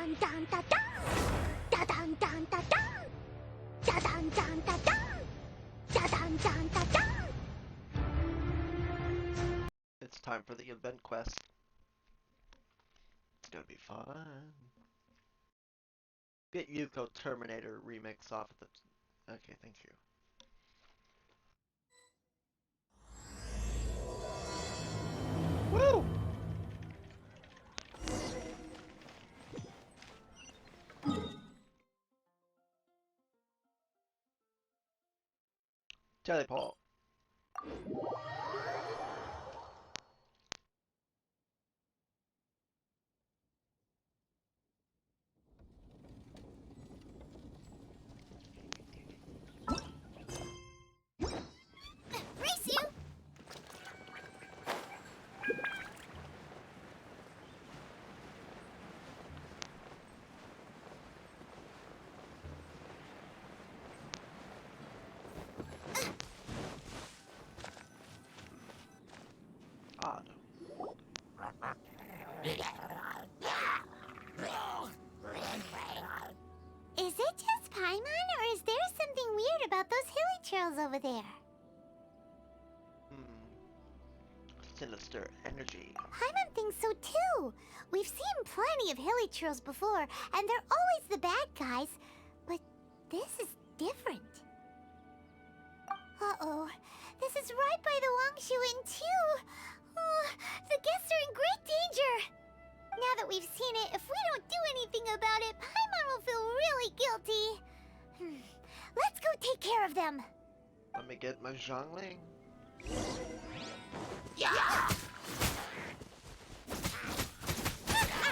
dun dun dun dun. Da dun dun dun dun. Da dun dun dun dun. Da dun dun dun dun. It's time for the event quest. It's gonna be fun. Get Yuko Terminator remix off of the. Okay, thank you. Woo! Teleport. Race you! Odd. Is it just Paimon, or is there something weird about those hilly trails over there? Sinister energy. Paimon thinks so too. We've seen plenty of hilly trails before, and they're always the bad guys. But this is different. Uh-oh. This is right by the Wangshu Inn too. Oh, the guests are in great danger. Now that we've seen it, if we don't do anything about it, Paimon will feel really guilty. Let's go take care of them. Let me get my Zhongling. Yeah! Out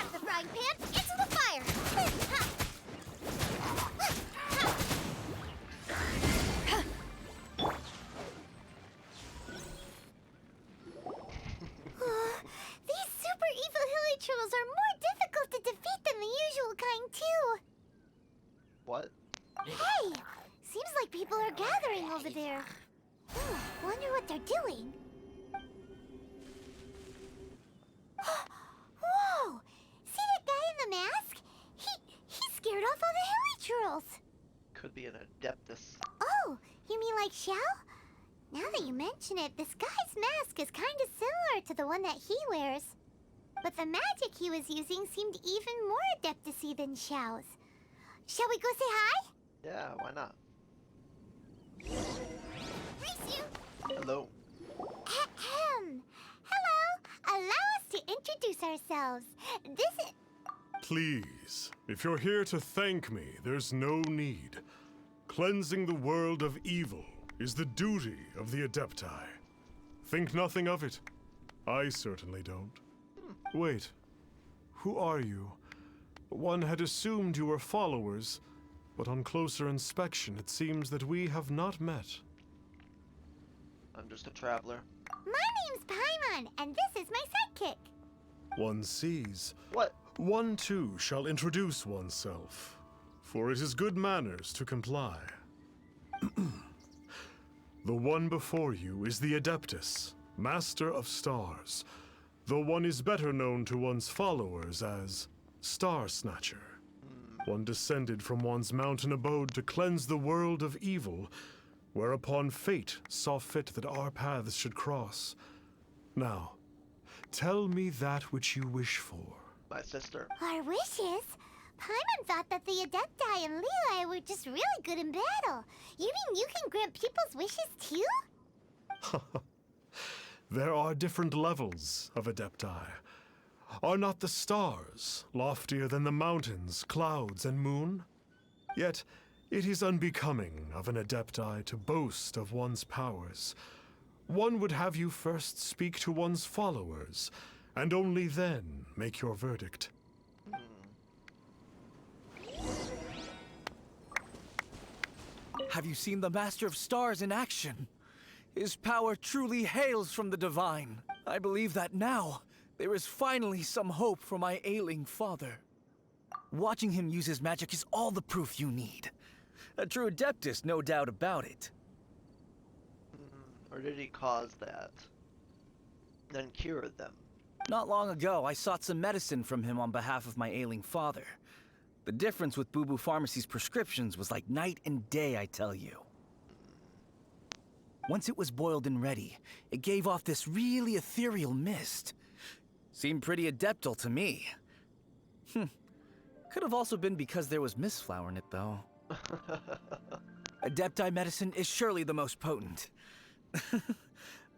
of the frying pan, into the fire! These super evil hilly trolls are more difficult to defeat than the usual kind, too. What? Hey! Seems like people are gathering over there. Wonder what they're doing. Whoa! See that guy in the mask? He scared off all the hilly trolls. Could be an Adeptus. Oh, you mean like XIAO? Now that you mention it, this guy's mask is kind of similar to the one that he wears. But the magic he was using seemed even more Adeptus-y than XIAO's. Shall we go say hi? Yeah, why not? Race you! Hello. Ahem. Hello! Allow us to introduce ourselves. This is... Please, if you're here to thank me, there's no need. Cleansing the world of evil is the duty of the Adepti. Think nothing of it. I certainly don't. Wait, who are you? One had assumed you were followers, but on closer inspection it seems that we have not met. I'm just a traveler. My name's Paimon, and this is my sidekick. One sees. What? One too shall introduce oneself, for it is good manners to comply. The one before you is the Adeptus, Master of Stars, though one is better known to one's followers as Star Snatcher. One descended from one's mountain abode to cleanse the world of evil, whereupon fate saw fit that our paths should cross. Now, tell me that which you wish for. My sister. Our wishes? Paimon thought that the Adepti and Levi were just really good in battle. You mean you can grant people's wishes too? There are different levels of Adepti. Are not the stars loftier than the mountains, clouds, and moon? Yet, it is unbecoming of an Adepti to boast of one's powers. One would have you first speak to one's followers, and only then make your verdict. Have you seen the Master of Stars in action? His power truly hails from the divine. I believe that now, there is finally some hope for my ailing father. Watching him use his magic is all the proof you need. A true Adeptus, no doubt about it. Or did he cause that? Then cured them? Not long ago, I sought some medicine from him on behalf of my ailing father. The difference with Boo Boo Pharmacy's prescriptions was like night and day, I tell you. Once it was boiled and ready, it gave off this really ethereal mist. Seemed pretty adeptal to me. Could have also been because there was mistflower in it, though. Adepti medicine is surely the most potent.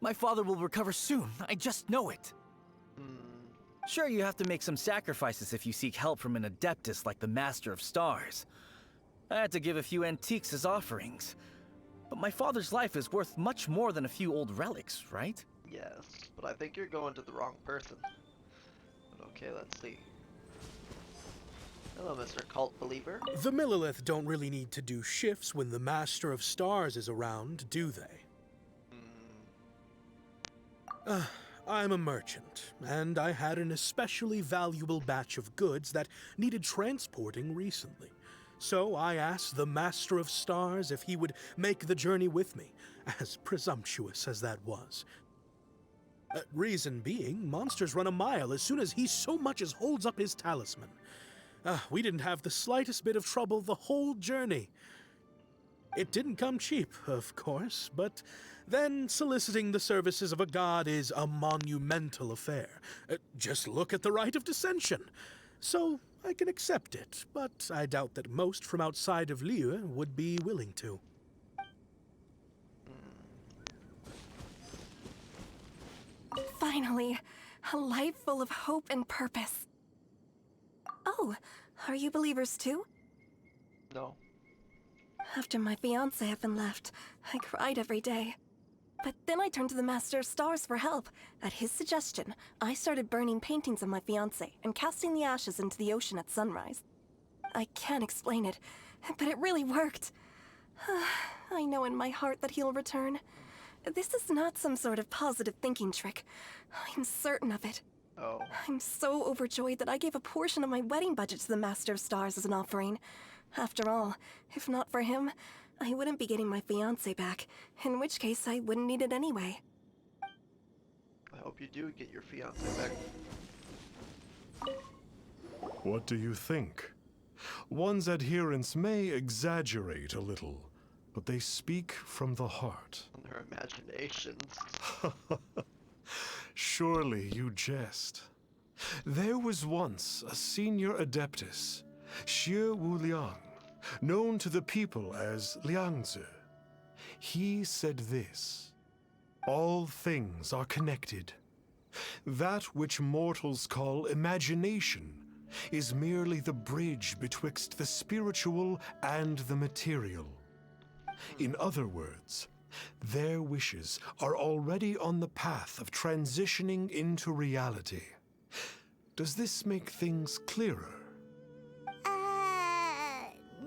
My father will recover soon, I just know it. Sure, you have to make some sacrifices if you seek help from an adeptus like the Master of Stars. I had to give a few antiques as offerings. But my father's life is worth much more than a few old relics, right? Yes, but I think you're going to the wrong person. But okay, let's see. Hello, Mr. Cult Believer. The Millilith don't really need to do shifts when the Master of Stars is around, do they? I'm a merchant, and I had an especially valuable batch of goods that needed transporting recently. So I asked the Master of Stars if he would make the journey with me, as presumptuous as that was. Reason being, monsters run a mile as soon as he so much as holds up his talisman. We didn't have the slightest bit of trouble the whole journey. It didn't come cheap, of course, but then soliciting the services of a god is a monumental affair. Just look at the Rite of Dissension. So I can accept it, but I doubt that most from outside of Liyue would be willing to. Finally, a life full of hope and purpose. Oh, are you believers too? No. After my fiancé had been left, I cried every day. But then I turned to the Master of Stars for help. At his suggestion, I started burning paintings of my fiancé and casting the ashes into the ocean at sunrise. I can't explain it, but it really worked. I know in my heart that he'll return. This is not some sort of positive thinking trick. I'm certain of it. Oh. I'm so overjoyed that I gave a portion of my wedding budget to the Master of Stars as an offering. After all, if not for him, I wouldn't be getting my fiancé back, in which case I wouldn't need it anyway. I hope you do get your fiancé back. What do you think? One's adherents may exaggerate a little, but they speak from the heart. On their imaginations. Surely you jest. There was once a senior adeptus, Xie Wuliang, known to the people as Liangzi. He said this: all things are connected. That which mortals call imagination is merely the bridge betwixt the spiritual and the material. In other words, their wishes are already on the path of transitioning into reality. Does this make things clearer?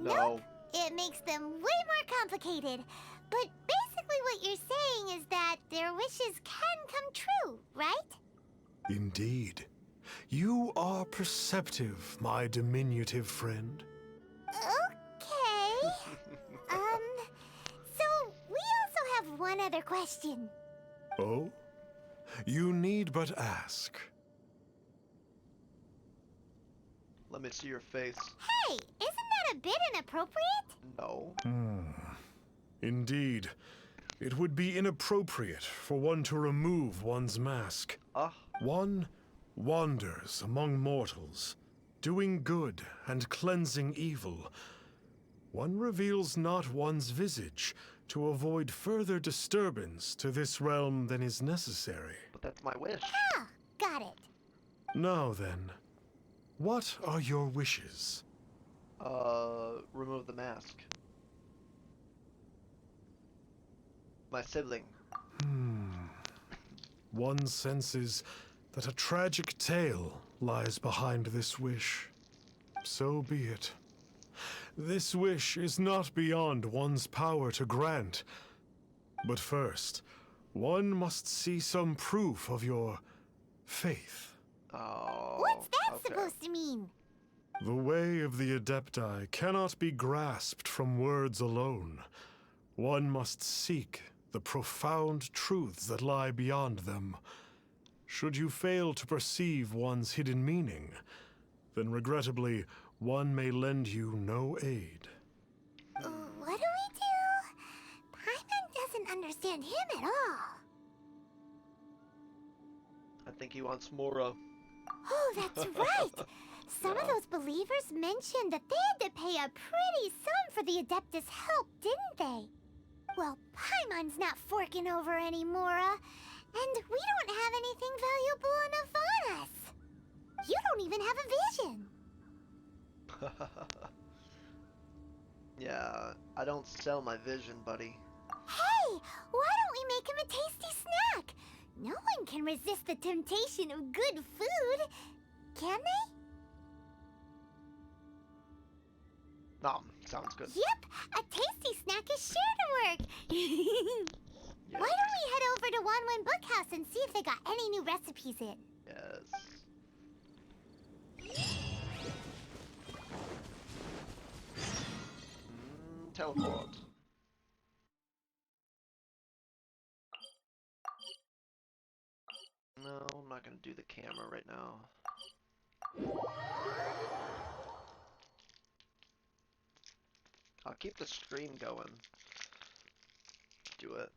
No. It makes them way more complicated. But basically what you're saying is that their wishes can come true, right? Indeed. You are perceptive, my diminutive friend. Okay. So we also have one other question. Oh? You need but ask. Let me see your face. Hey, isn't that a bit inappropriate? No. Indeed. It would be inappropriate for one to remove one's mask. One wanders among mortals, doing good and cleansing evil. One reveals not one's visage to avoid further disturbance to this realm than is necessary. But that's my wish. Ah, got it. Now then, what are your wishes? Remove the mask. My sibling. One senses that a tragic tale lies behind this wish. So be it. This wish is not beyond one's power to grant. But first, one must see some proof of your faith. Oh. What's that okay. supposed to mean? The way of the Adepti cannot be grasped from words alone. One must seek the profound truths that lie beyond them. Should you fail to perceive one's hidden meaning, then regrettably, one may lend you no aid. What do we do? Paimon doesn't understand him at all. I think he wants Mora. Oh, that's right! Some of those believers mentioned that they had to pay a pretty sum for the Adeptus' help, didn't they? Well, Paimon's not forking over anymore, and we don't have anything valuable enough on us. You don't even have a vision. Yeah, I don't sell my vision, buddy. Hey, why don't we make him a tasty snack? No one can resist the temptation of good food, can they? Sounds good. Yep, a tasty snack is sure to work. Yes. Why don't we head over to Wanwen Bookhouse and see if they got any new recipes in? Yes. Teleport. No, I'm not gonna do the camera right now. I'll keep the screen going. Do it.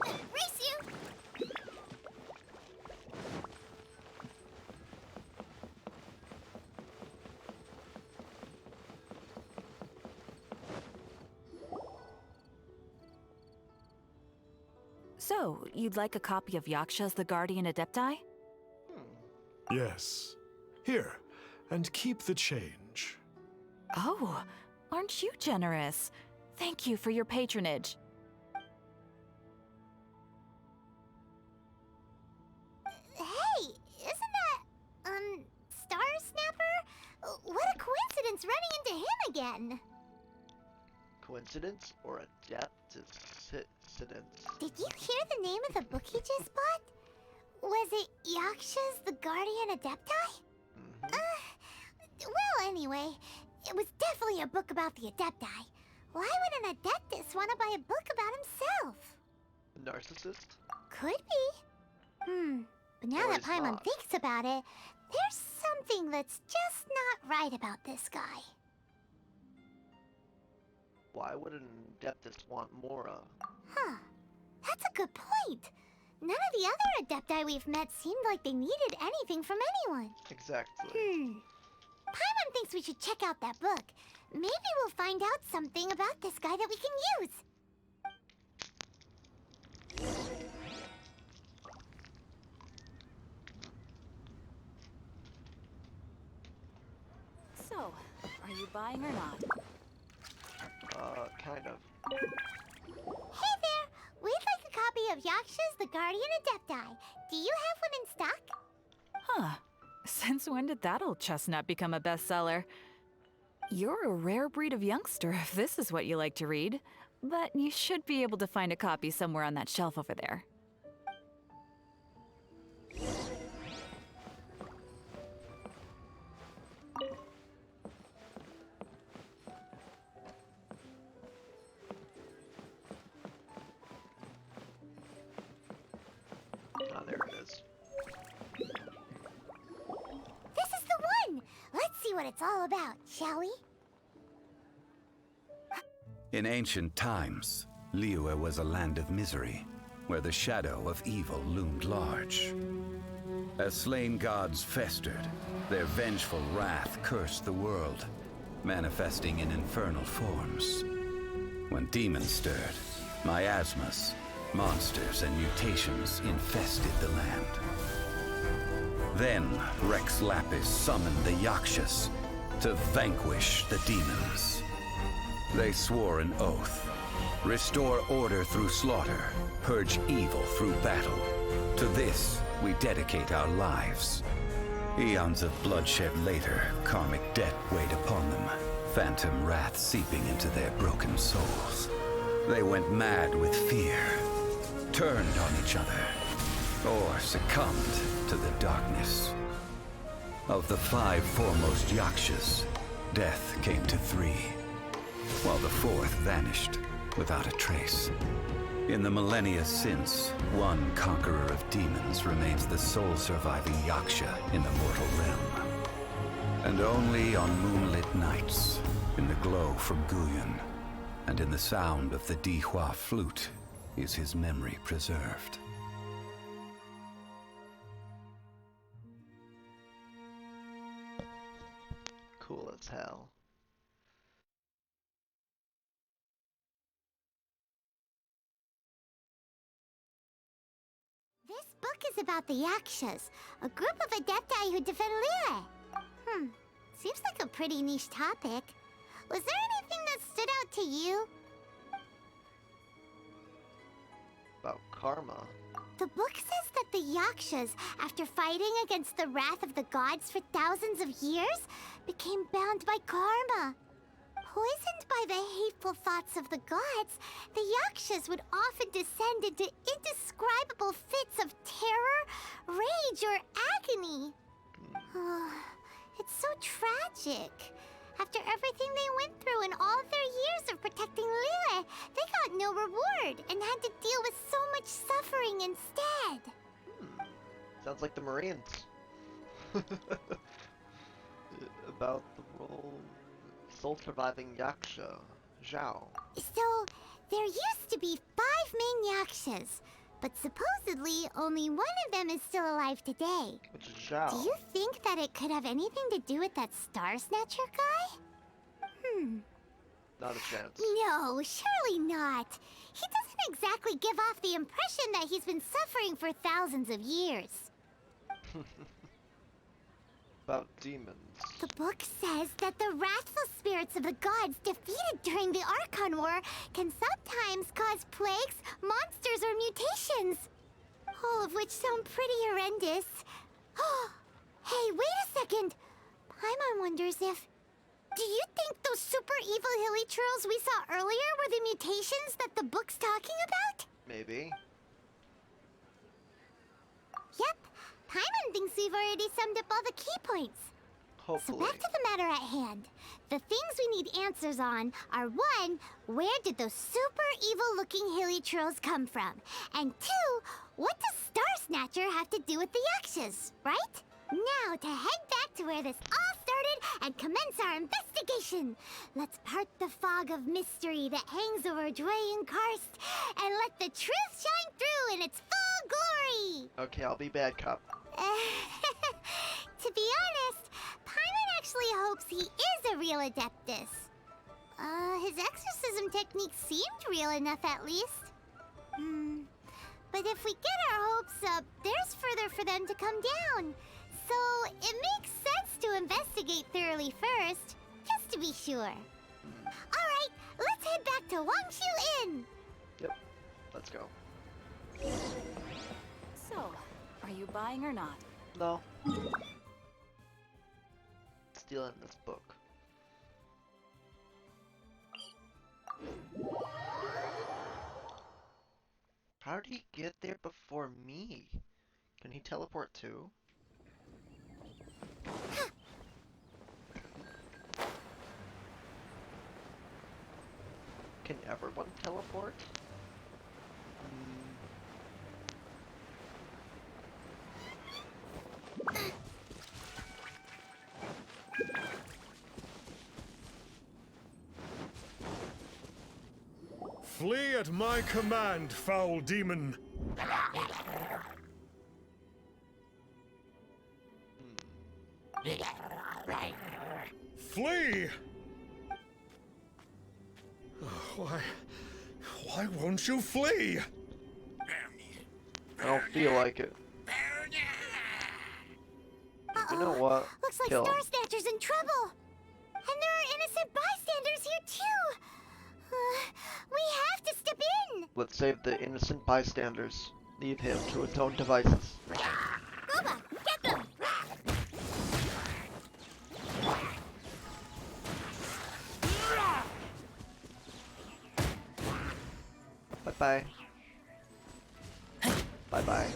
Race you! So, you'd like a copy of Yaksha's The Guardian Adepti? Yes. Here, and keep the change. Oh, aren't you generous? Thank you for your patronage. Hey, isn't that, Star Snapper? What a coincidence running into him again! Coincidence or adepticence? Did you hear the name of the book he just bought? Was it Yaksha's The Guardian Adepti? Well, anyway, it was definitely a book about the Adepti. Why would an Adeptus want to buy a book about himself? Narcissist? Could be. But now Or that he's Paimon not. thinks about it, there's something that's just not right about this guy. Why would an adeptus want Mora? Huh. That's a good point. None of the other Adepti we've met seemed like they needed anything from anyone. Exactly. Paimon thinks we should check out that book. Maybe we'll find out something about this guy that we can use. So, are you buying or not? Kind of. Hey there! We'd like a copy of Yaksha's The Guardian Adepti. Do you have one in stock? Huh. Since when did that old chestnut become a bestseller? You're a rare breed of youngster if this is what you like to read. But you should be able to find a copy somewhere on that shelf over there. Ah, there it is. This is the one! Let's see what it's all about, shall we? In ancient times, Liyue was a land of misery, where the shadow of evil loomed large. As slain gods festered, their vengeful wrath cursed the world, manifesting in infernal forms. When demons stirred, miasmas, monsters, and mutations infested the land. Then Rex Lapis summoned the Yakshas to vanquish the demons. They swore an oath: restore order through slaughter, purge evil through battle. To this, we dedicate our lives. Eons of bloodshed later, karmic debt weighed upon them, phantom wrath seeping into their broken souls. They went mad with fear, turned on each other, or succumbed to the darkness. Of the 5 foremost Yakshas, death came to 3, while the 4th vanished without a trace. In the millennia since, one conqueror of demons remains the sole surviving Yaksha in the mortal realm. And only on moonlit nights, in the glow from Guyon, and in the sound of the Dihua flute, is his memory preserved. Cool as hell. This book is about the Yakshas, a group of adepti who defend Liyue. Seems like a pretty niche topic. Was there anything that stood out to you? About karma. The book says that the Yakshas, after fighting against the wrath of the gods for thousands of years, became bound by karma. Poisoned by the hateful thoughts of the gods, the Yakshas would often descend into indescribable fits of terror, rage, or agony. It's so tragic. After everything they went through in all their years of protecting Liyue, they got no reward and had to deal with so much suffering instead. Sounds like the Marines. About the role sole surviving Yaksha, XIAO. So, there used to be 5 main Yakshas, but supposedly only one of them is still alive today. Which is XIAO. Do you think that it could have anything to do with that Star Snatcher guy? Not a chance. No, surely not. He doesn't exactly give off the impression that he's been suffering for thousands of years. About demons. The book says that the wrathful spirits of the gods defeated during the Archon War can sometimes cause plagues, monsters, or mutations. All of which sound pretty horrendous. Hey, wait a second. Paimon wonders if... Do you think those super evil hilly churls we saw earlier were the mutations that the book's talking about? Maybe. Yep. Paimon thinks we've already summed up all the key points. Hopefully. So back to the matter at hand. The things we need answers on are 1, where did those super evil-looking hilly churls come from? And 2, what does Star Snatcher have to do with the Yakshas, right? Now to head back to where this all started and commence our investigation. Let's part the fog of mystery that hangs over Dwayne Karst and let the truth shine through in its full glory. Okay, I'll be bad cop. To be honest, Paimon actually hopes he is a real Adeptus. His exorcism technique seemed real enough at least. But if we get our hopes up, there's further for them to come down. So it makes sense to investigate thoroughly first, just to be sure. Alright, let's head back to Wangshu Inn! Yep, let's go. So, are you buying or not? No. Stealing this book. How did he get there before me? Can he teleport too? Can everyone teleport? Flee at my command, foul demon! Flee! Why won't you flee? I don't feel like it. You know what? Looks like Kill him. Star Snatcher's in trouble! And there are innocent bystanders here too! We have to step in! Let's save the innocent bystanders. Leave him to his own devices. Boba, get them! Bye-bye. Bye-bye.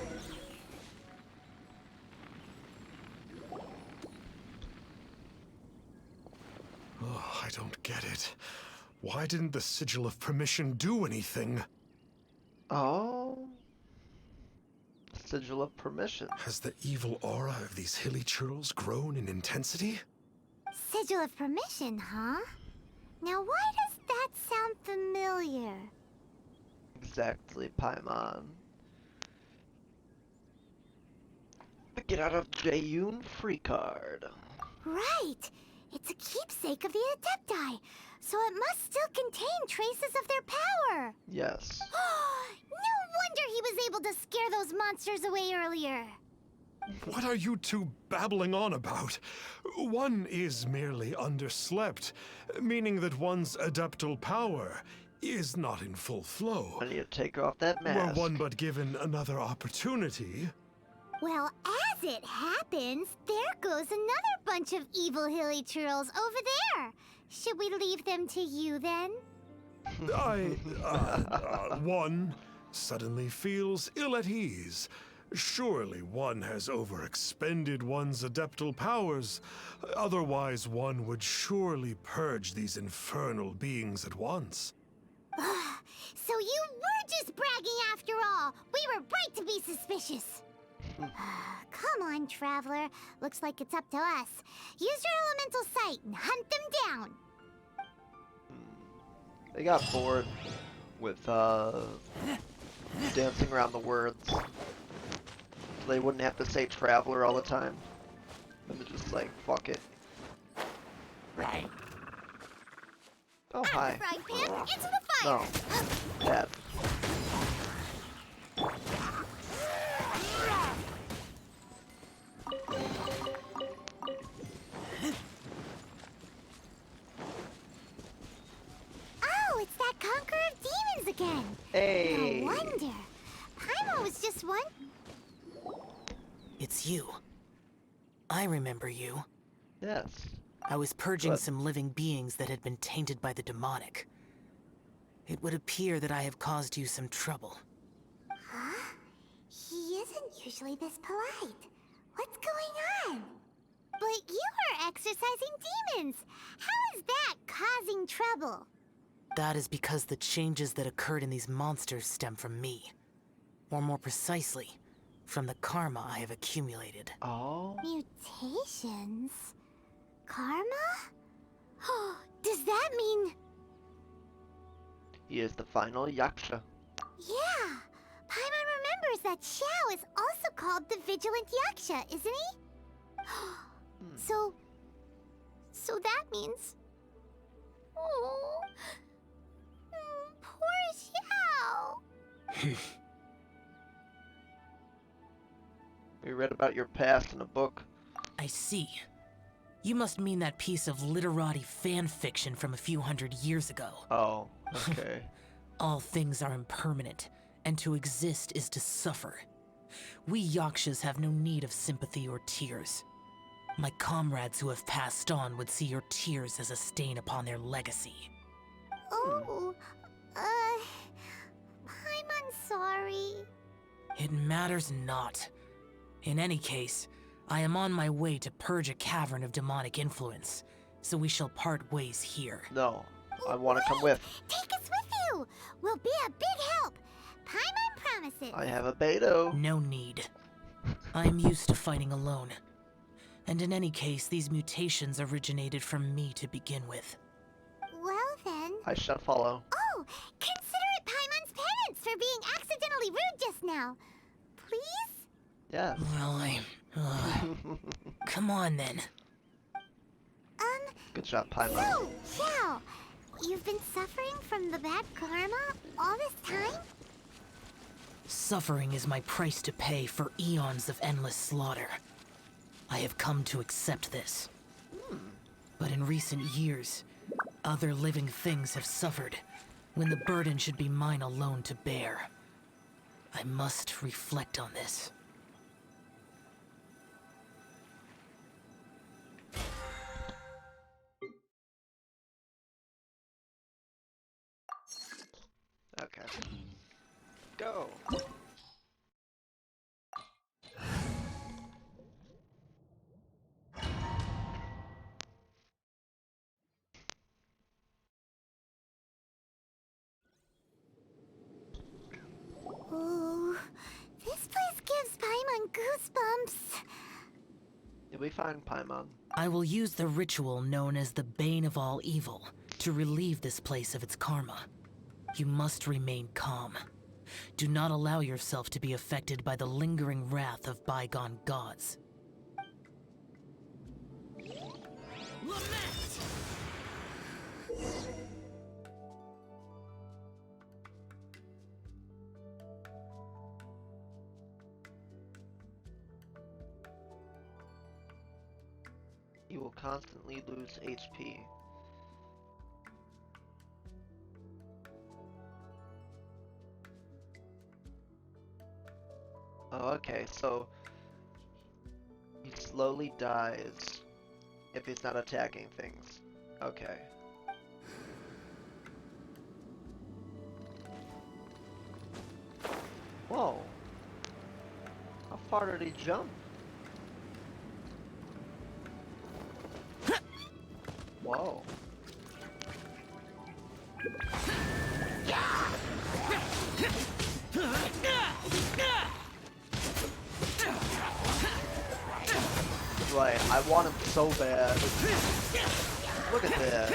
Oh, I don't get it. Why didn't the Sigil of Permission do anything? Oh. Sigil of permission. Has the evil aura of these hilly churls grown in intensity? Sigil of permission, huh? Now why does that sound familiar? Exactly, Paimon. The get out of Jaeyoon free card. Right! It's a keepsake of the Adepti, so it must still contain traces of their power! Yes. No wonder he was able to scare those monsters away earlier! What are you two babbling on about? One is merely underslept, meaning that one's adeptal power is not in full flow. I need to take off that Were mask. one but given another opportunity. Well, as it happens, there goes another bunch of evil hilly churls over there. Should we leave them to you then? One suddenly feels ill at ease. Surely one has overexpended one's adeptal powers. Otherwise, one would surely purge these infernal beings at once. So you were just bragging after all. We were right to be suspicious. Come on, Traveler. Looks like it's up to us. Use your elemental sight and hunt them down. They got bored with dancing around the words. So they wouldn't have to say traveler all the time. And they're just like, fuck it. Oh, hi. Frying pan, into the fire! No. Bad. Oh, it's that Conqueror of Demons again! Hey. No wonder. Paimon was just one. It's you. I remember you. Yes. I was purging What? some living beings that had been tainted by the demonic. It would appear that I have caused you some trouble. Huh? He isn't usually this polite. What's going on? But you are exorcising demons. How is that causing trouble? That is because the changes that occurred in these monsters stem from me. Or more precisely, from the karma I have accumulated. Oh. Mutations? Karma? Does that mean... He is the final Yaksha. Yeah! Paimon remembers that XIAO is also called the Vigilant Yaksha, isn't he? So that means... Oh... poor XIAO! We read about your past in a book. I see. You must mean that piece of literati fan fiction from a few hundred years ago. Oh, okay. All things are impermanent, and to exist is to suffer. We Yakshas have no need of sympathy or tears. My comrades who have passed on would see your tears as a stain upon their legacy. Oh, Paimon's sorry. It matters not. In any case, I am on my way to purge a cavern of demonic influence, so we shall part ways here. No, I want to come with. Take us with you! We'll be a big help! Paimon promises! I have a Beto. No need. I am used to fighting alone. And in any case, these mutations originated from me to begin with. Well then... I shall follow. Oh! Consider it Paimon's penance for being accidentally rude just now. Please? Yes. Well, come on then. Good job, Paimon. So, XIAO, you've been suffering from the bad karma all this time? Suffering is my price to pay for eons of endless slaughter. I have come to accept this. But in recent years, other living things have suffered, when the burden should be mine alone to bear. I must reflect on this. Okay. Go. goosebumps. Did we find Paimon? I will use the ritual known as the Bane of All Evil to relieve this place of its karma. You must remain calm. Do not allow yourself to be affected by the lingering wrath of bygone gods. Lament! You will constantly lose HP. Oh, okay, so he slowly dies if he's not attacking things. Okay. Whoa. How far did he jump? Whoa. Right, I want him so bad. Look at that.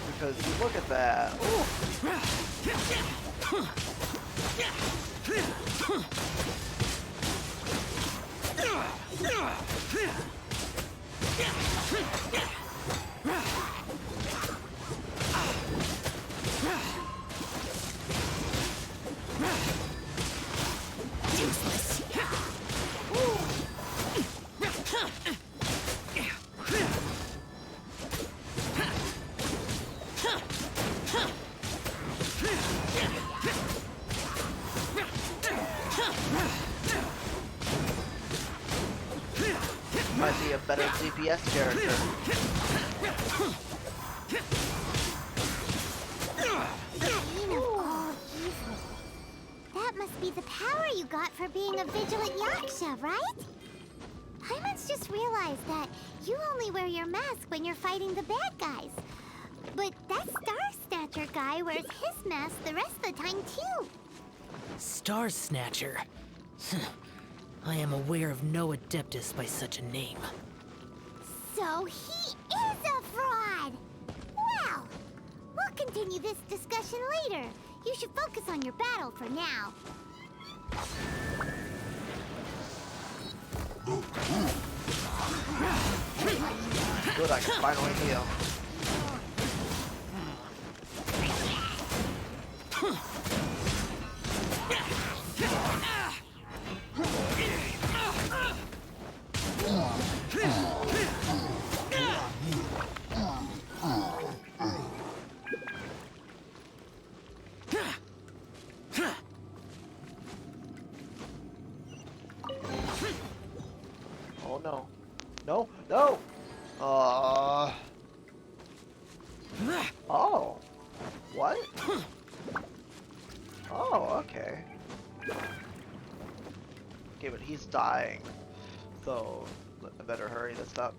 Because look at that. Might be a better DPS character. Bane of all evil. That must be the power you got for being a vigilant Yaksha, right? Paimon's just realized that you only wear your mask when you're fighting the bad guys. But that Star Snatcher guy wears his mask the rest of the time, too. Star Snatcher. I am aware of no Adeptus by such a name. So he is a fraud! Well, we'll continue this discussion later. You should focus on your battle for now. Good, I can finally heal. Oh no. No, no! Oh. What? Oh, okay. Okay, but he's dying. So, I better hurry this up.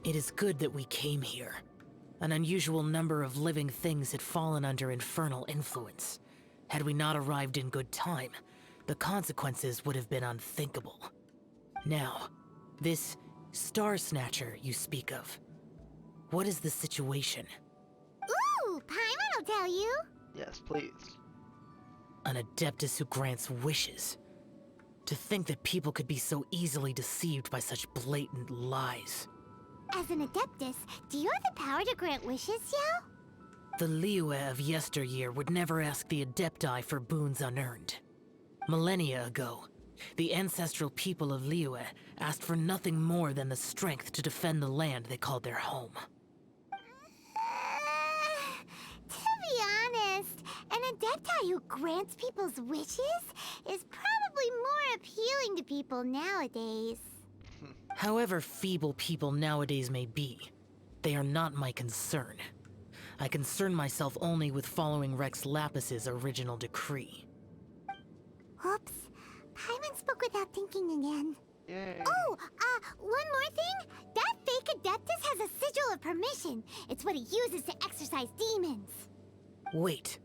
It is good that we came here. An unusual number of living things had fallen under infernal influence. Had we not arrived in good time, the consequences would have been unthinkable. Now, this Star Snatcher you speak of, what is the situation? Ooh, Paimon will tell you. Yes, please. An Adeptus who grants wishes. To think that people could be so easily deceived by such blatant lies. As an Adeptus, do you have the power to grant wishes, Xiao? The Liyue of yesteryear would never ask the Adepti for boons unearned. Millennia ago, the ancestral people of Liyue asked for nothing more than the strength to defend the land they called their home. To be honest, an Adepti who grants people's wishes is probably more appealing to people nowadays. However feeble people nowadays may be, they are not my concern. I concern myself only with following Rex Lapis's original decree. Oops. Paimon spoke without thinking again. Yay. Oh, one more thing. That fake Adeptus has a sigil of permission. It's what he uses to exorcise demons. Wait,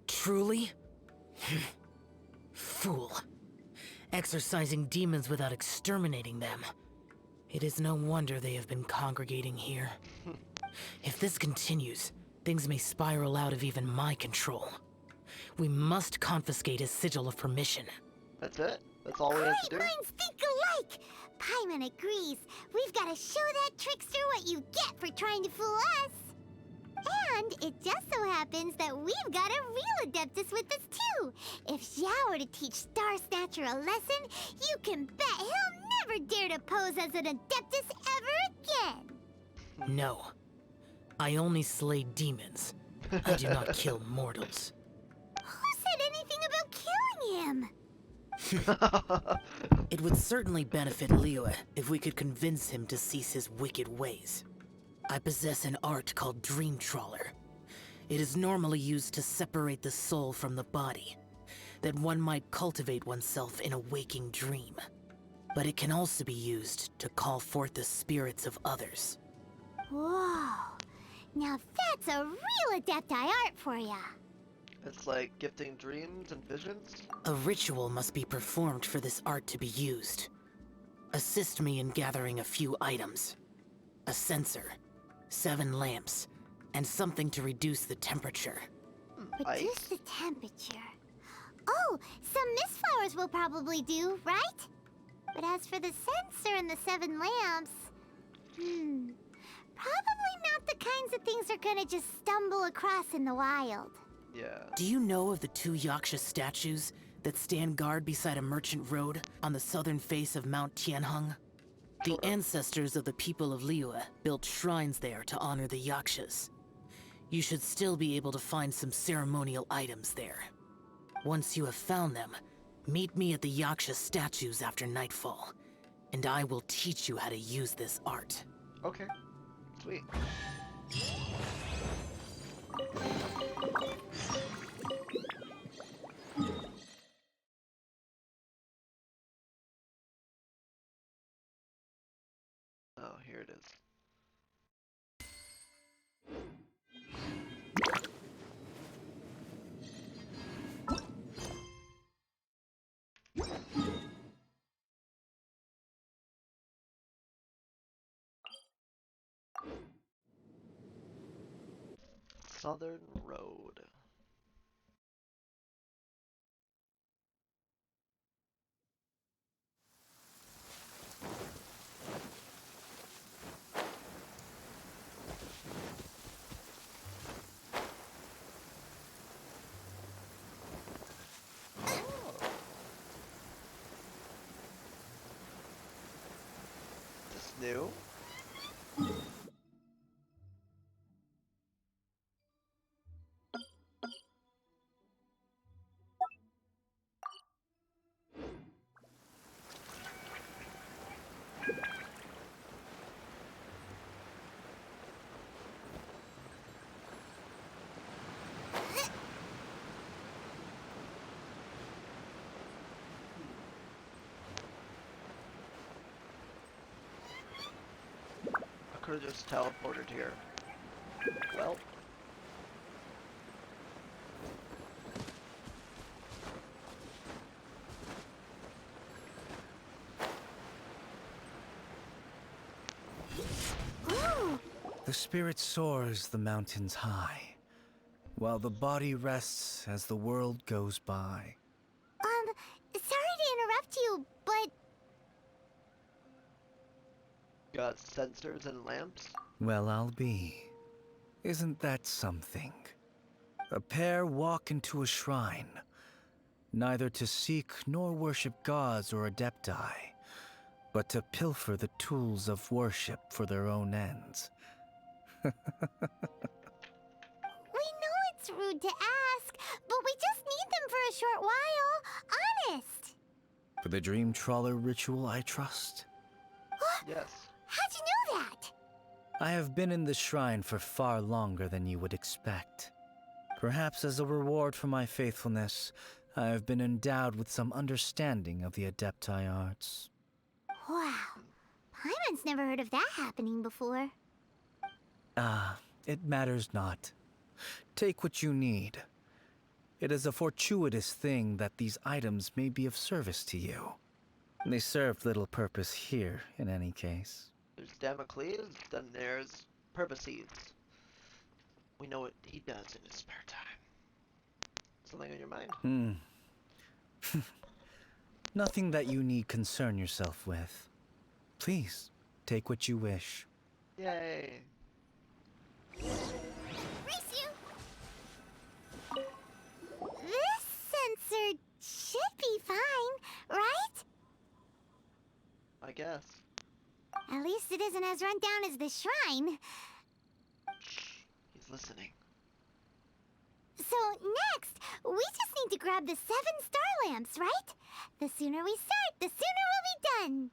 truly? Fool. Exorcising demons without exterminating them. It is no wonder they have been congregating here. If this continues, things may spiral out of even my control. We must confiscate his sigil of permission. That's it? That's all we have to do? Great minds think alike! Paimon agrees. We've got to show that trickster what you get for trying to fool us. And it just so happens that we've got a real Adeptus with us too. If XIAO were to teach Star Snatcher a lesson, you can bet he'll never dare to pose as an Adeptus ever again. No. I only slay demons. I do not kill mortals. Who said anything about killing him? It would certainly benefit Liyue if we could convince him to cease his wicked ways. I possess an art called Dream Trawler. It is normally used to separate the soul from the body, that one might cultivate oneself in a waking dream. But it can also be used to call forth the spirits of others. Whoa. Now that's a real Adepti art for ya. It's like gifting dreams and visions? A ritual must be performed for this art to be used. Assist me in gathering a few items. A censer, 7 lamps, and something to reduce the temperature. Reduce Ice? the temperature. Oh, some mist flowers will probably do, right? But as for the censer and the 7 lamps, probably not the kinds of things they're gonna just stumble across in the wild. Yeah. Do you know of the 2 Yaksha statues that stand guard beside a merchant road on the southern face of Mount Tianheng? The ancestors of the people of Liyue built shrines there to honor the Yakshas. You should still be able to find some ceremonial items there. Once you have found them, meet me at the Yaksha statues after nightfall, and I will teach you how to use this art. Okay. Sweet. Oh, here it is. Southern Road. This new? could've just teleported here. Well. Ooh! The spirit soars the mountains high, while the body rests as the world goes by. Sorry to interrupt you, but Got sensors and lamps? Well, I'll be. Isn't that something? A pair walk into a shrine, neither to seek nor worship gods or adepti, but to pilfer the tools of worship for their own ends. we know it's rude to ask, but we just need them for a short while. Honest. For the Dream Trawler ritual, I trust. Yes. How'd you know that? I have been in the shrine for far longer than you would expect. Perhaps as a reward for my faithfulness, I have been endowed with some understanding of the Adepti arts. Wow. Paimon's never heard of that happening before. It matters not. Take what you need. It is a fortuitous thing that these items may be of service to you. They serve little purpose here, in any case. There's Damocles, then there's Purposes. We know what he does in his spare time. Something on your mind? Nothing that you need concern yourself with. Please, take what you wish. Yay. Race you! This sensor should be fine, right? I guess. At least it isn't as run down as the shrine. Shh. He's listening. So next, we just need to grab the 7 star lamps, right? The sooner we start, the sooner we'll be done.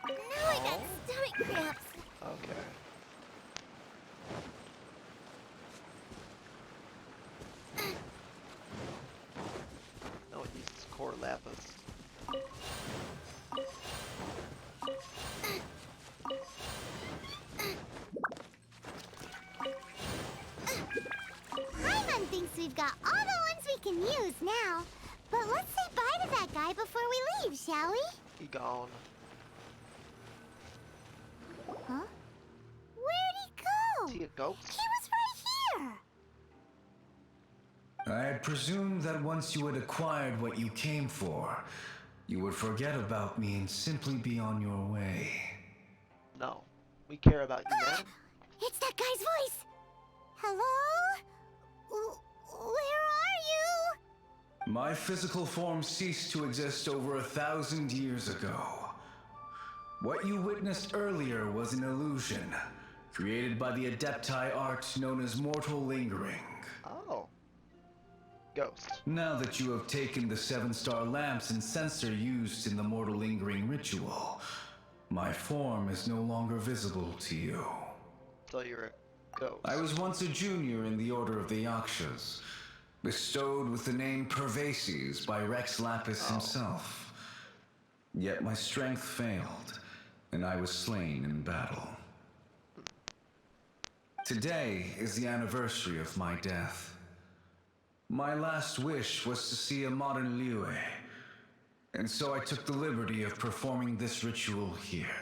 Now I got stomach cramps. Okay. No, it uses core lapis. Paimon thinks we've got all the ones we can use now. But let's say bye to that guy before we leave, shall we? He gone. Huh? Where'd he go? Is he a ghost? He was right here. I had presumed that once you had acquired what you came for, you would forget about me and simply be on your way. No. We care about you, man. It's that guy's voice. Hello? Where are you? My physical form ceased to exist over 1,000 years ago. What you witnessed earlier was an illusion, created by the Adepti art known as mortal lingering. Oh. Ghost. Now that you have taken the 7-star lamps and sensor used in the mortal lingering ritual, my form is no longer visible to you. So you're a ghost. I was once a junior in the Order of the Yakshas, bestowed with the name Pervases by Rex Lapis himself. Yet my strength failed, and I was slain in battle. Today is the anniversary of my death. My last wish was to see a modern Liyue, and so I took the liberty of performing this ritual here.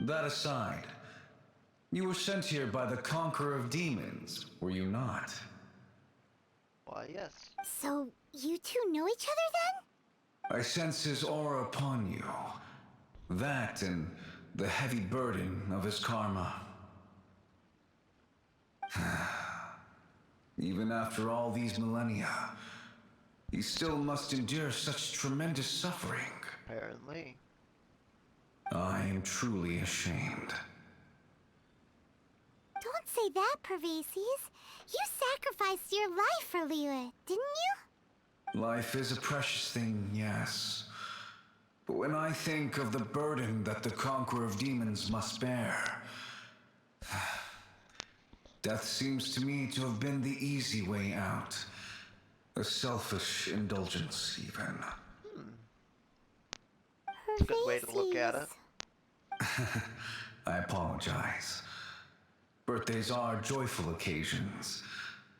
That aside, you were sent here by the Conqueror of Demons, were you not? Why, yes. So, you two know each other then? I sense his aura upon you. That and the heavy burden of his karma. Even after all these millennia, he still must endure such tremendous suffering. Apparently. I am truly ashamed. Don't say that, Pervases. You sacrificed your life for Liyue, didn't you? Life is a precious thing, yes. But when I think of the burden that the Conqueror of Demons must bear, death seems to me to have been the easy way out. A selfish indulgence, even. It's a good way to look at it. I apologize. Birthdays are joyful occasions,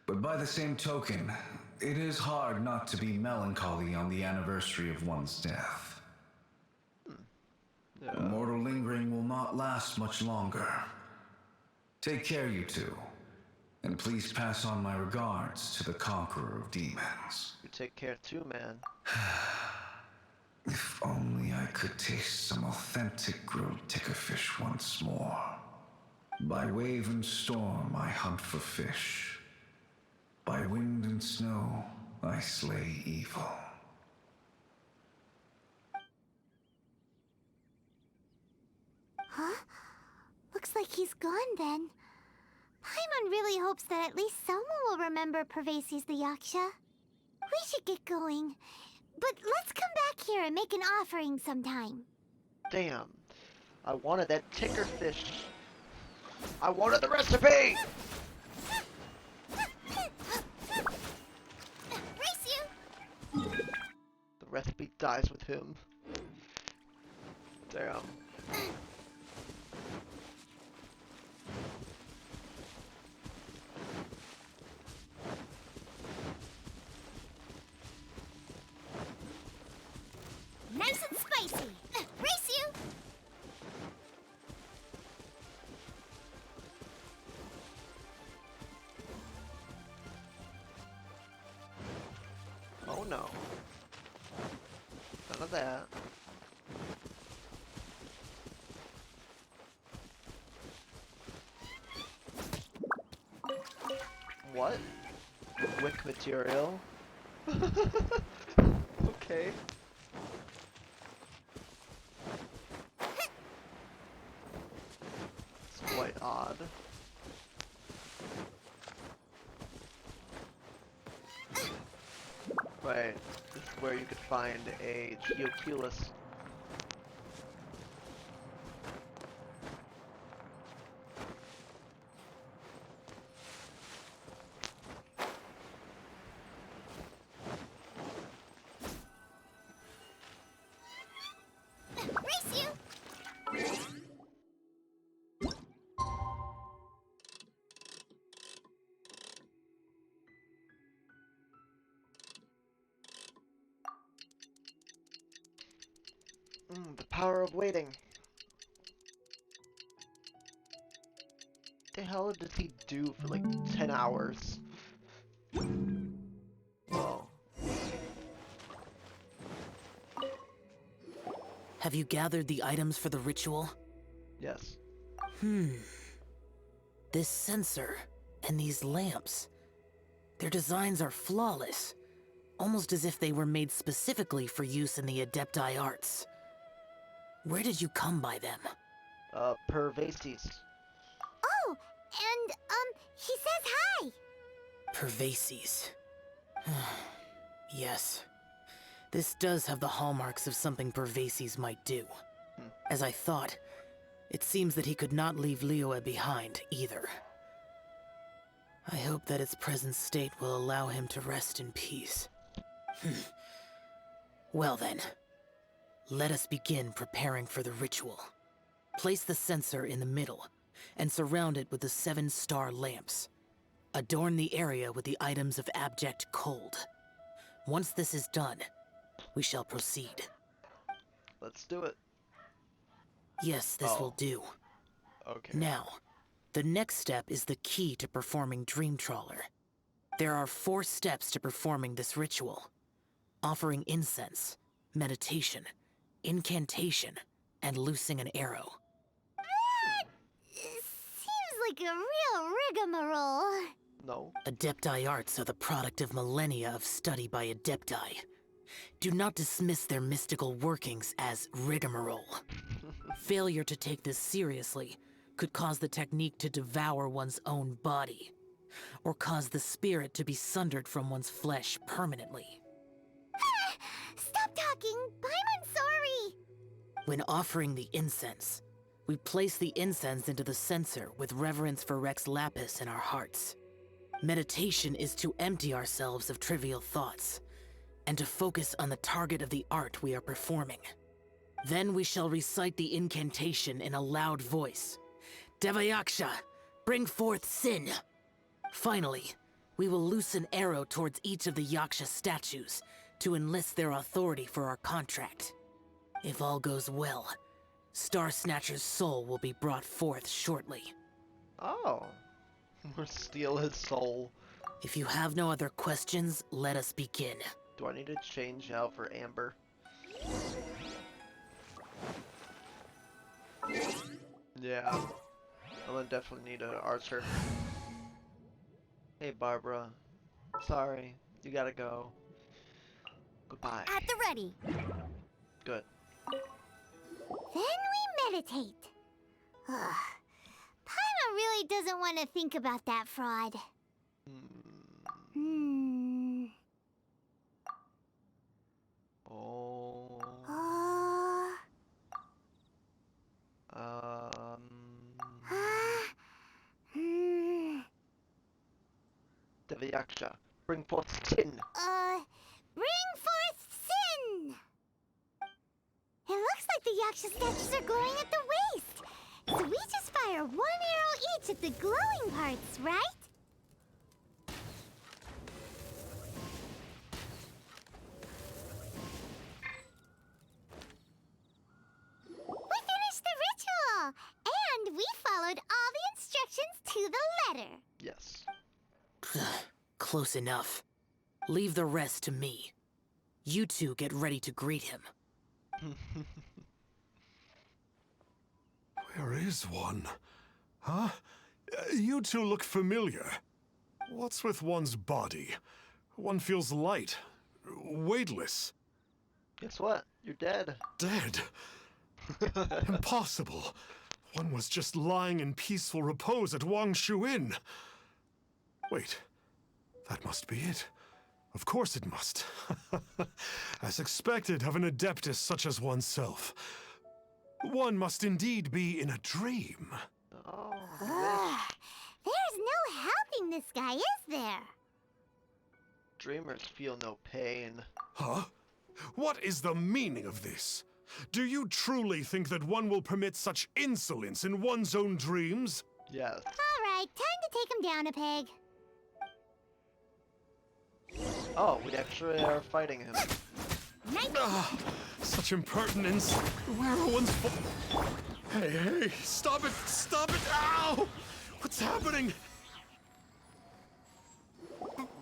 but by the same token, it is hard not to be melancholy on the anniversary of one's death. Yeah. A mortal lingering will not last much longer. Take care, you two, and please pass on my regards to the conqueror of demons. You take care too, man. If only I could taste some authentic grilled tickerfish once more. By wave and storm I hunt for fish. By wind and snow I slay evil. Huh? Looks like he's gone then. Paimon really hopes that at least someone will remember Pervases the Yaksha. We should get going. But let's come back here and make an offering sometime. Damn. I wanted that ticker fish. I wanted the recipe! Race you! The recipe dies with him. Damn. Nice and spicy. Race you! Oh no. None of that. What? Wick material? Okay. It's quite odd. Right, this is where you could find a Geoculus. Race you! The power of waiting. The hell does he do for like 10 hours? Oh. Have you gathered the items for the ritual? Yes. This sensor and these lamps. Their designs are flawless. Almost as if they were made specifically for use in the Adepti arts. Where did you come by them? Pervases. Oh, and, he says hi! Pervases. Yes. This does have the hallmarks of something Pervases might do. As I thought, it seems that he could not leave Liyue behind, either. I hope that its present state will allow him to rest in peace. Well then, let us begin preparing for the ritual. Place the censer in the middle, and surround it with the 7-star lamps. Adorn the area with the items of abject cold. Once this is done, we shall proceed. Let's do it. Yes, this will do. Okay. Now, the next step is the key to performing Dream Trawler. There are 4 steps to performing this ritual. Offering incense, meditation, incantation, and loosing an arrow. Seems like a real rigmarole. No. Adepti arts are the product of millennia of study by Adepti. Do not dismiss their mystical workings as rigmarole. Failure to take this seriously could cause the technique to devour one's own body, or cause the spirit to be sundered from one's flesh permanently. Stop talking! I'm sorry! When offering the incense, we place the incense into the censer with reverence for Rex Lapis in our hearts. Meditation is to empty ourselves of trivial thoughts, and to focus on the target of the art we are performing. Then we shall recite the incantation in a loud voice. Devayaksha, bring forth sin! Finally, we will loose an arrow towards each of the Yaksha statues to enlist their authority for our contract. If all goes well, Star Snatcher's soul will be brought forth shortly. Oh. We'll steal his soul. If you have no other questions, let us begin. Do I need to change out for Amber? Yeah. I'm gonna definitely need an archer. Hey Barbara. Sorry, you gotta go. Goodbye. At the ready. Good. Then we meditate. Ugh. Paimon really doesn't want to think about that fraud. Oh. Devayaksha, bring forth sin. Bring forth sin! It looks like the Yaksha statues are glowing at the waist. So we just fire one arrow each at the glowing parts, right? We finished the ritual! And we followed all the instructions to the letter. Yes. Close enough. Leave the rest to me. You two get ready to greet him. Where is one? Huh? You two look familiar. What's with one's body? One feels light, weightless. Guess what? You're dead. Dead? Impossible. One was just lying in peaceful repose at Wangshu Inn. Wait, that must be it. Of course it must. As expected of an adeptus such as oneself. One must indeed be in a dream. Oh. There's no helping this guy, is there? Dreamers feel no pain. Huh? What is the meaning of this? Do you truly think that one will permit such insolence in one's own dreams? Yes. Alright, time to take him down a peg. Oh, we actually are fighting him. Ah, such impertinence. Where are one's Hey, hey, stop it! Stop it! Ow! What's happening?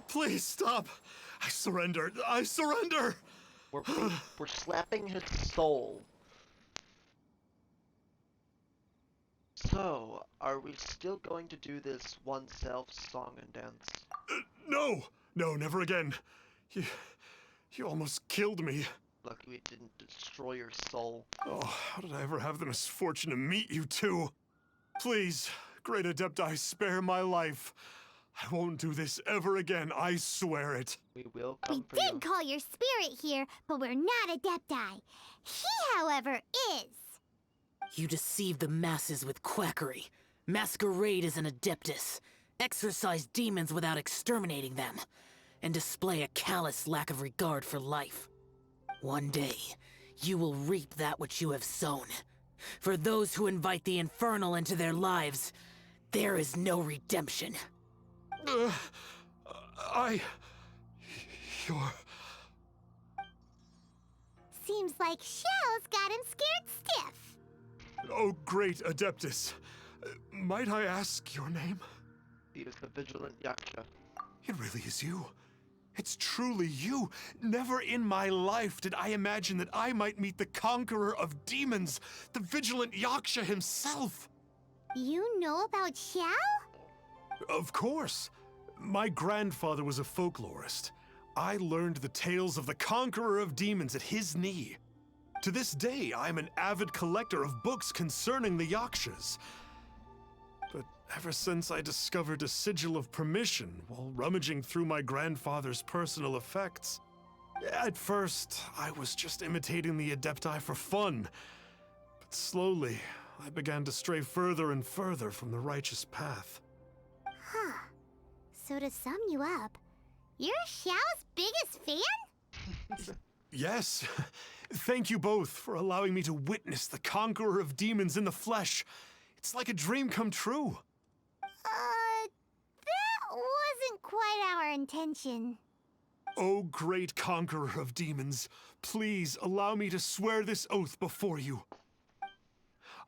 Please stop! I surrender! I surrender! We're slapping his soul. So, are we still going to do this oneself song and dance? No! No, never again. You almost killed me. Lucky we didn't destroy your soul. Oh, how did I ever have the misfortune to meet you two? Please, great Adepti, spare my life. I won't do this ever again, I swear it. We will come for We you. did call your spirit here, but we're not Adepti. He, however, is. You deceive the masses with quackery, masquerade as an adeptus, exorcise demons without exterminating them, and display a callous lack of regard for life. One day, you will reap that which you have sown. For those who invite the infernal into their lives, there is no redemption. You're... Seems like Xiao's got him scared stiff. Oh, great Adeptus. Might I ask your name? He is the vigilant Yaksha. It really is you. It's truly you. Never in my life did I imagine that I might meet the conqueror of demons, the vigilant Yaksha himself. You know about Xiao? Of course. My grandfather was a folklorist. I learned the tales of the conqueror of demons at his knee. To this day, I'm an avid collector of books concerning the Yakshas. But ever since I discovered a sigil of permission while rummaging through my grandfather's personal effects, at first, I was just imitating the Adepti for fun. But slowly, I began to stray further and further from the righteous path. Huh. So to sum you up, you're Xiao's biggest fan? Yes. Thank you both for allowing me to witness the conqueror of demons in the flesh. It's like a dream come true. That wasn't quite our intention. O great conqueror of demons, please allow me to swear this oath before you.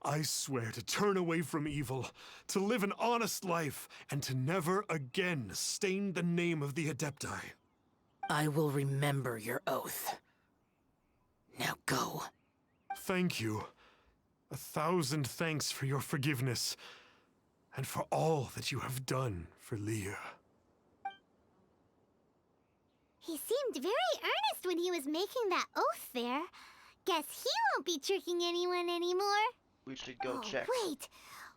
I swear to turn away from evil, to live an honest life, and to never again stain the name of the Adepti. I will remember your oath. Now go. Thank you. 1,000 thanks for your forgiveness, and for all that you have done for Leah. He seemed very earnest when he was making that oath there. Guess he won't be tricking anyone anymore. We should go check. Wait!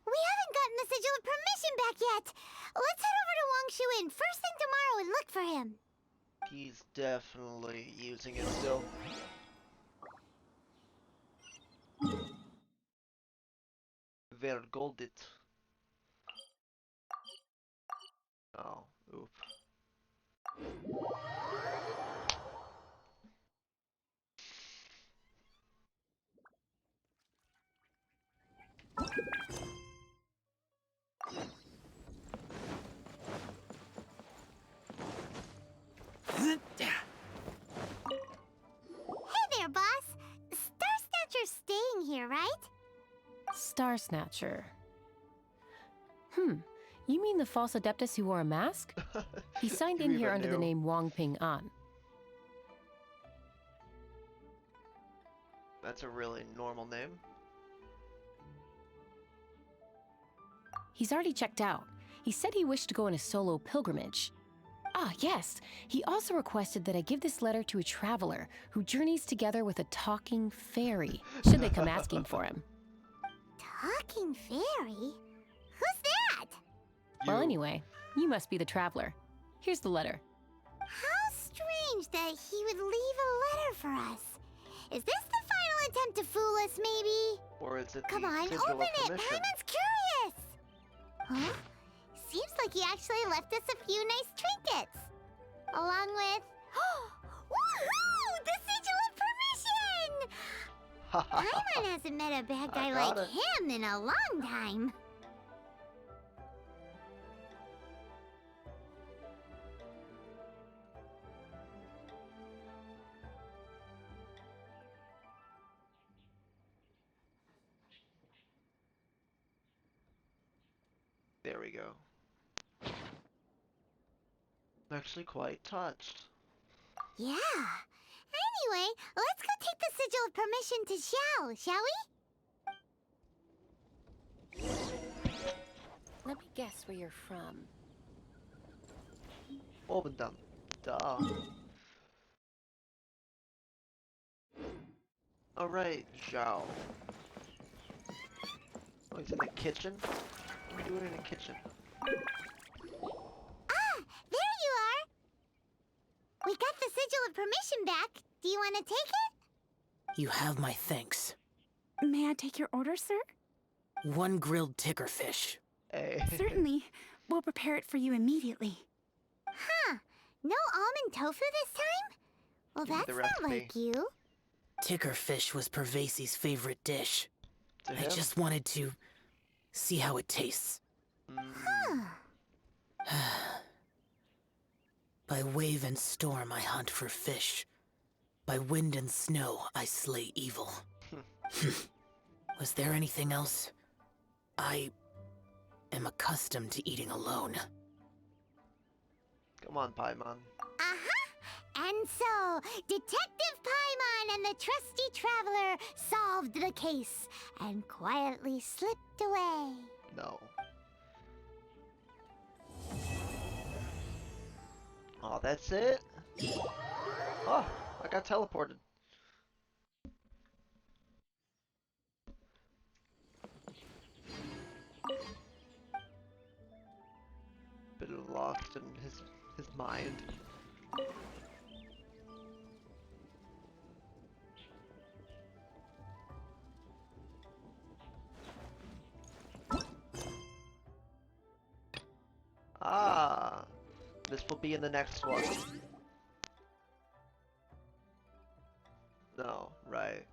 We haven't gotten the sigil of permission back yet! Let's head over to Wangshu Inn first thing tomorrow and look for him. He's definitely using it still. Vergoldit. Oh, oop. Hey there, boss! Star Snatcher's staying here, right? Star Snatcher. You mean the false Adeptus who wore a mask? He signed in You here even under the knew. name Wang Ping An. That's a really normal name. He's already checked out. He said he wished to go on a solo pilgrimage. Ah, yes. He also requested that I give this letter to a traveler who journeys together with a talking fairy, should they come asking for him. Talking fairy? Who's that? Well, You. anyway, you must be the traveler. Here's the letter. How strange that he would leave a letter for us. Is this the final attempt to fool us, maybe? Or is it Come the on, sigil open of it! permission? Paimon's curious! Huh? Seems like he actually left us a few nice trinkets. Along with... Woohoo! The sigil of permission! Paimon hasn't met a bad guy got like it. him in a long time. There we go. I'm actually quite touched. Yeah. Anyway, let's go take the sigil of permission to Xiao, shall we? Let me guess where you're from. Obendam. Duh. Alright, Zhao. Oh, he's in the kitchen? What are you doing in the kitchen? Ah, there you are. We got the sigil of permission back. Do you want to take it? You have my thanks. May I take your order, sir? 1 grilled ticker fish. Hey. Certainly. We'll prepare it for you immediately. Huh. No almond tofu this time? Well, Give me that's the not like recipe. you. Ticker fish was Pervasi's favorite dish. To I him? just wanted to see how it tastes. By wave and storm I hunt for fish. By wind and snow I slay evil. Was there anything else? I am accustomed to eating alone. Come on, Paimon. Uh-huh. And so, Detective Paimon and the trusty traveler solved the case and quietly slipped away. No. Oh, that's it? Oh, I got teleported. Bit lost in his mind. Ah, This will be in the next one. No, right.